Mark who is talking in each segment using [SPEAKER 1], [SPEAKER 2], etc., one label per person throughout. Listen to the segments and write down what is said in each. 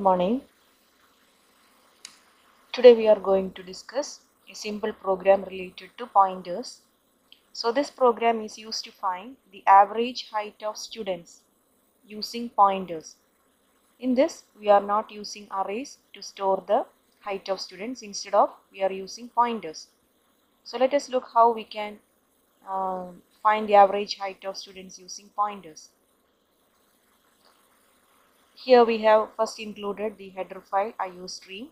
[SPEAKER 1] morning. Today we are going to discuss a simple program related to pointers. So this program is used to find the average height of students using pointers. In this we are not using arrays to store the height of students. Instead of we are using pointers. So let us look how we can find the average height of students using pointers. Here we have first included the header file IOStream.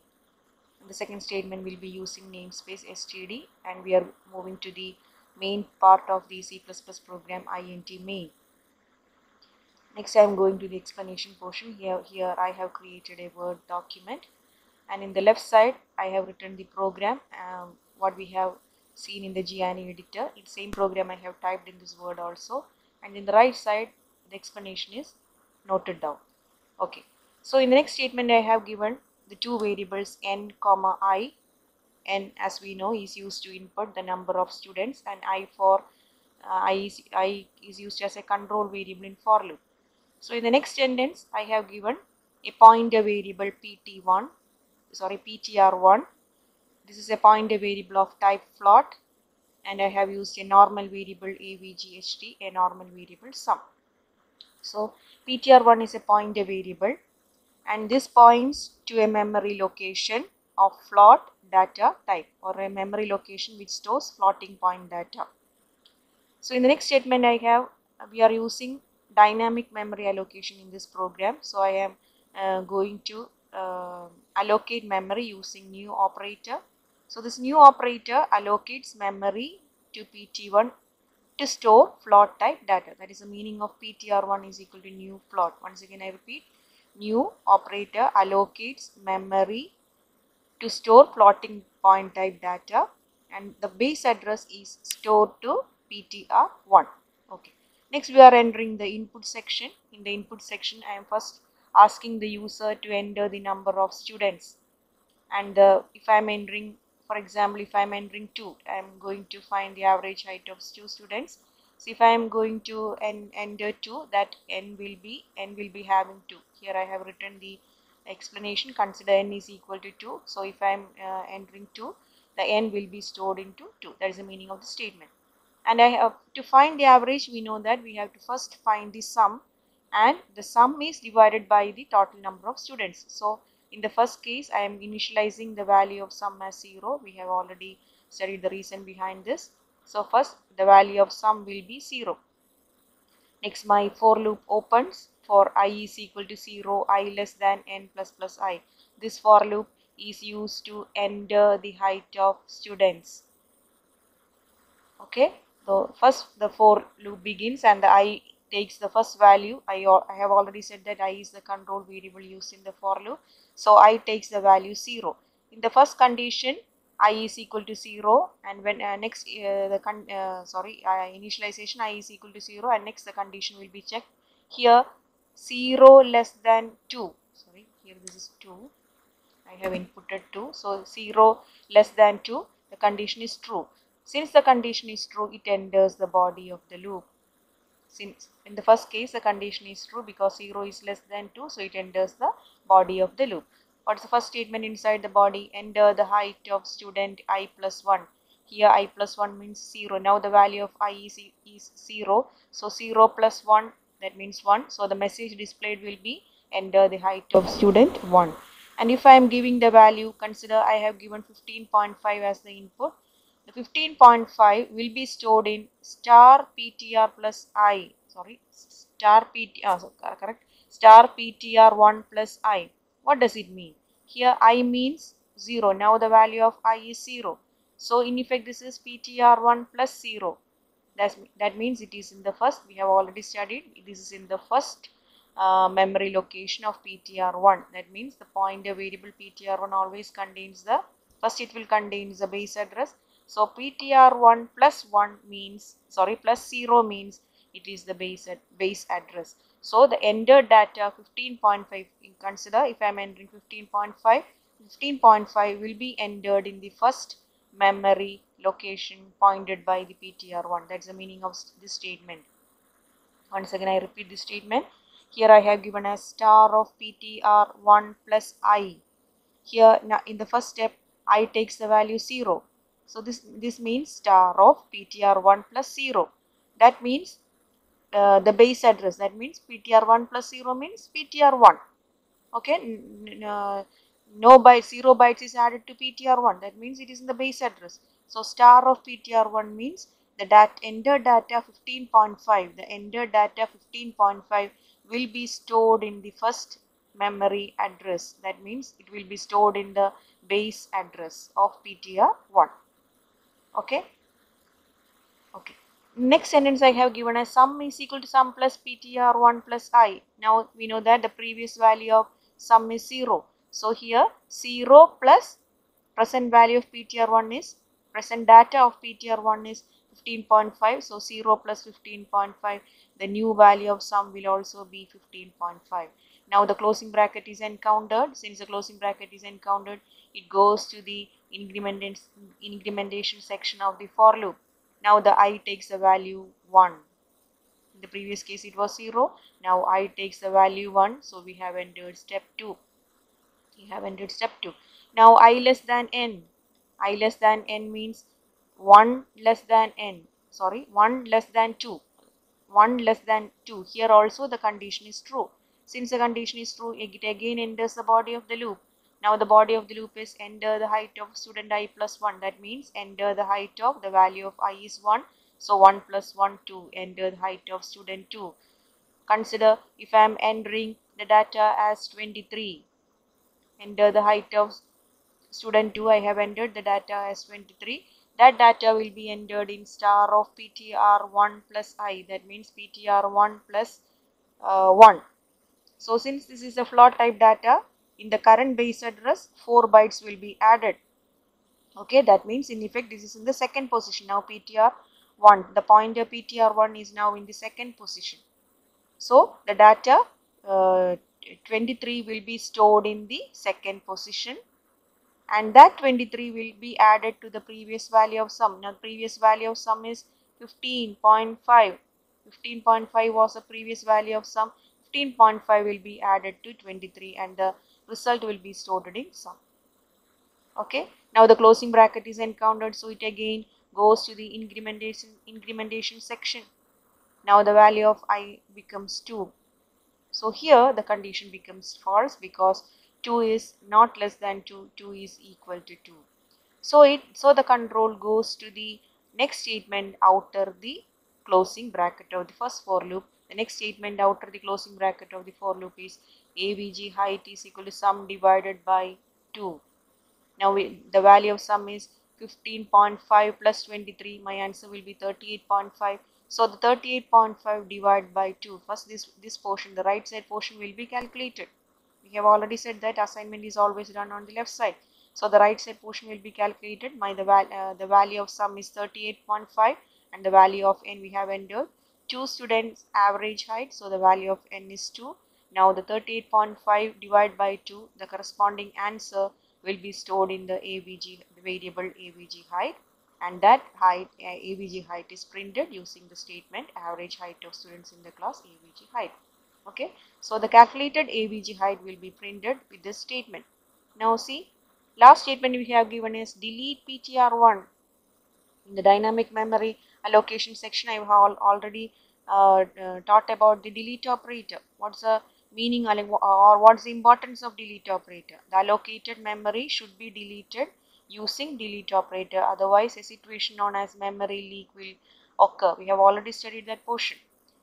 [SPEAKER 1] The second statement will be using namespace std, and we are moving to the main part of the C++ program int main. Next I am going to the explanation portion. Here I have created a Word document, and in the left side I have written the program what we have seen in the Gianni editor. In the same program I have typed in this Word also, and in the right side the explanation is noted down. Okay, so in the next statement I have given the two variables n comma I. N, as we know, is used to input the number of students, and I for I is used as a control variable in for loop. So in the next sentence I have given a pointer variable ptr1. This is a pointer variable of type float, and I have used a normal variable avght, a normal variable sum. So ptr1 is a pointer variable, and this points to a memory location of float data type, or a memory location which stores floating point data. So in the next statement we are using dynamic memory allocation in this program. So I am going to allocate memory using new operator. So this new operator allocates memory to pt1 to store float type data. That is the meaning of ptr1 is equal to new float. Once again I repeat, new operator allocates memory to store floating point type data, and the base address is stored to ptr1. Okay, next we are entering the input section. In the input section I am first asking the user to enter the number of students, and if I am entering, for example, if I am entering 2, I am going to find the average height of 2 students. So if I am going to enter 2, that n will be having 2. Here I have written the explanation. Consider n is equal to 2. So if I am entering 2, the n will be stored into 2. That is the meaning of the statement. And I have to find the average. We know that we have to first find the sum, and the sum is divided by the total number of students. So in the first case I am initializing the value of sum as 0. We have already studied the reason behind this. So first the value of sum will be 0. Next my for loop opens for I is equal to 0, I less than n plus plus I. This for loop is used to enter the height of students. Okay, so first the for loop begins, and the I takes the first value. I have already said that I is the control variable used in the for loop. So I takes the value 0. In the first condition I is equal to 0, and when initialization I is equal to 0, and next the condition will be checked. Here 0 less than 2, sorry, here this is 2, I have inputted 2, so 0 less than 2, the condition is true. Since the condition is true, it enters the body of the loop. Since in the first case the condition is true because 0 is less than 2, so it enters the body of the loop. What's the first statement inside the body? Enter the height of student I plus 1. Here I plus 1 means 0. Now the value of I is 0. So 0 plus 1, that means 1. So the message displayed will be enter the height of student 1. And if I am giving the value, consider I have given 15.5 as the input. The 15.5 will be stored in star ptr plus I. Sorry, star ptr, correct, star ptr1 plus I. What does it mean? Here I means 0. Now the value of I is 0. So in effect this is ptr1 plus 0. That means it is in the first, we have already studied, this is in the first memory location of ptr1. That means the pointer variable ptr1 always contains the, first it will contain the base address. So ptr1 plus 1 means, sorry, plus 0 means it is the base address. So the entered data 15.5, consider if I am entering 15.5, 15.5 will be entered in the first memory location pointed by the ptr1. That's the meaning of this statement. Once again I repeat this statement. Here I have given a star of PTR1 plus I. Here now in the first step I takes the value 0. So this means star of PTR1 plus 0. That means the base address. That means PTR1 plus 0 means PTR1. Okay, no byte, 0 bytes is added to PTR1. That means it is in the base address. So star of PTR1 means the entered data 15.5. The entered data 15.5 will be stored in the first memory address. That means it will be stored in the base address of PTR1. Okay. Okay. Next sentence I have given as sum is equal to sum plus PTR1 plus I. Now we know that the previous value of sum is 0. So here 0 plus present value of PTR1 is, present data of PTR1 is 15.5. So 0 plus 15.5, the new value of sum will also be 15.5. Now the closing bracket is encountered. Since the closing bracket is encountered, it goes to the incrementation section of the for loop. Now the I takes the value 1. In the previous case it was 0. Now I takes the value 1. So we have entered step 2. We have entered step 2. Now I less than n. I less than n means 1 less than n. Sorry, 1 less than 2. 1 less than 2. Here also the condition is true. Since the condition is true, it again enters the body of the loop. Now the body of the loop is enter the height of student I plus 1. That means enter the height of the value of I is 1. So 1 plus 1, 2. Enter the height of student 2. Consider if I am entering the data as 23. Enter the height of student 2. I have entered the data as 23. That data will be entered in star of PTR1 plus I. That means PTR1 plus 1. So since this is a float type data, in the current base address 4 bytes will be added. Okay, that means in effect this is in the second position. Now PTR1, the pointer PTR1 is now in the second position. So the data 23 will be stored in the second position, and that 23 will be added to the previous value of sum. Now previous value of sum is 15.5. 15.5 was the previous value of sum. 15.5 will be added to 23 and the result will be stored in sum. Okay. Now the closing bracket is encountered, so it again goes to the incrementation section. Now the value of I becomes 2. So here the condition becomes false because 2 is not less than 2, 2 is equal to 2. So the control goes to the next statement outer the closing bracket of the first for loop. The next statement outer the closing bracket of the for loop is AVG height is equal to sum divided by 2. Now the value of sum is 15.5 plus 23. My answer will be 38.5. So the 38.5 divided by 2. First this portion, the right side portion will be calculated. We have already said that assignment is always done on the left side. So the right side portion will be calculated. The value of sum is 38.5 and the value of n we have entered. 2 students average height. So the value of n is 2. Now the 38.5 divided by 2, the corresponding answer will be stored in the AVG, the variable AVG height, and that height, AVG height is printed using the statement average height of students in the class AVG height. Okay, so the calculated AVG height will be printed with this statement. Now see, last statement we have given is delete PTR1. In the dynamic memory allocation section, I have already taught about the delete operator. What's the meaning or what's the importance of delete operator? The allocated memory should be deleted using delete operator, otherwise a situation known as memory leak will occur. We have already studied that portion.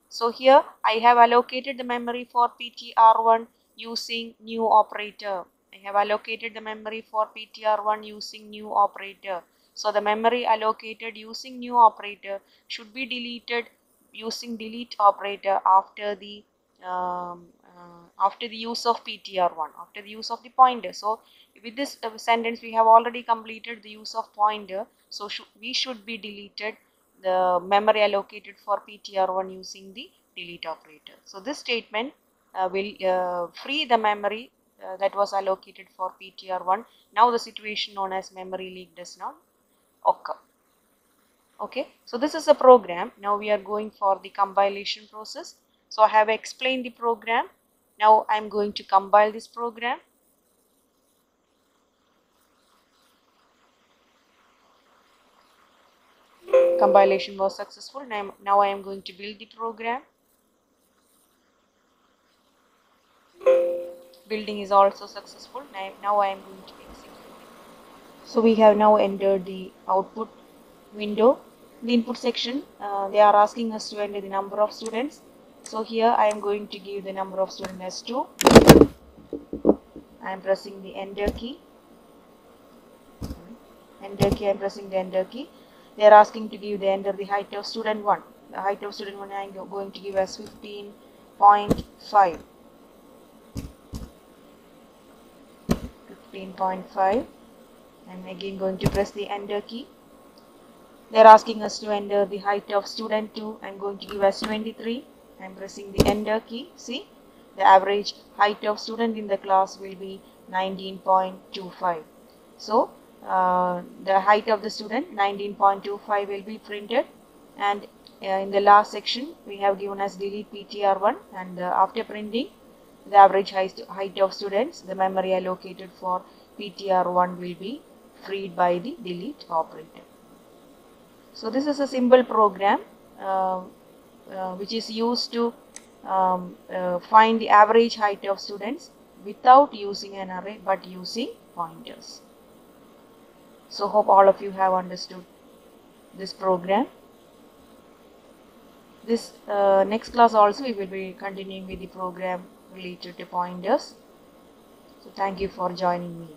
[SPEAKER 1] So here I have allocated the memory for PTR1 using new operator. I have allocated the memory for PTR1 using new operator. So the memory allocated using new operator should be deleted using delete operator after the use of PTR1, after the use of the pointer. So with this sentence we have already completed the use of pointer. So we should be deleted the memory allocated for PTR1 using the delete operator. So this statement will free the memory that was allocated for PTR1. Now the situation known as memory leak does not occur. Okay, so this is a program. Now we are going for the compilation process. So I have explained the program. Now I am going to compile this program. Compilation was successful. Now I am going to build the program. Building is also successful. Now I am going to execute it. So we have now entered the output window. In the input section, they are asking us to enter the number of students. So here I am going to give the number of students as 2. I am pressing the enter key. Enter key, I am pressing the enter key. They are asking to give the enter the height of student 1. The height of student 1 I am going to give as 15.5. 15.5. I am again going to press the enter key. They are asking us to enter the height of student 2. I am going to give as 23. I am pressing the enter key. See, the average height of student in the class will be 19.25. So the height of the student 19.25 will be printed, and in the last section we have given as delete PTR1, and after printing the average height of students, the memory allocated for PTR1 will be freed by the delete operator. So this is a simple program which is used to find the average height of students without using an array but using pointers. So hope all of you have understood this program. This next class also we will be continuing with the program related to pointers. So thank you for joining me.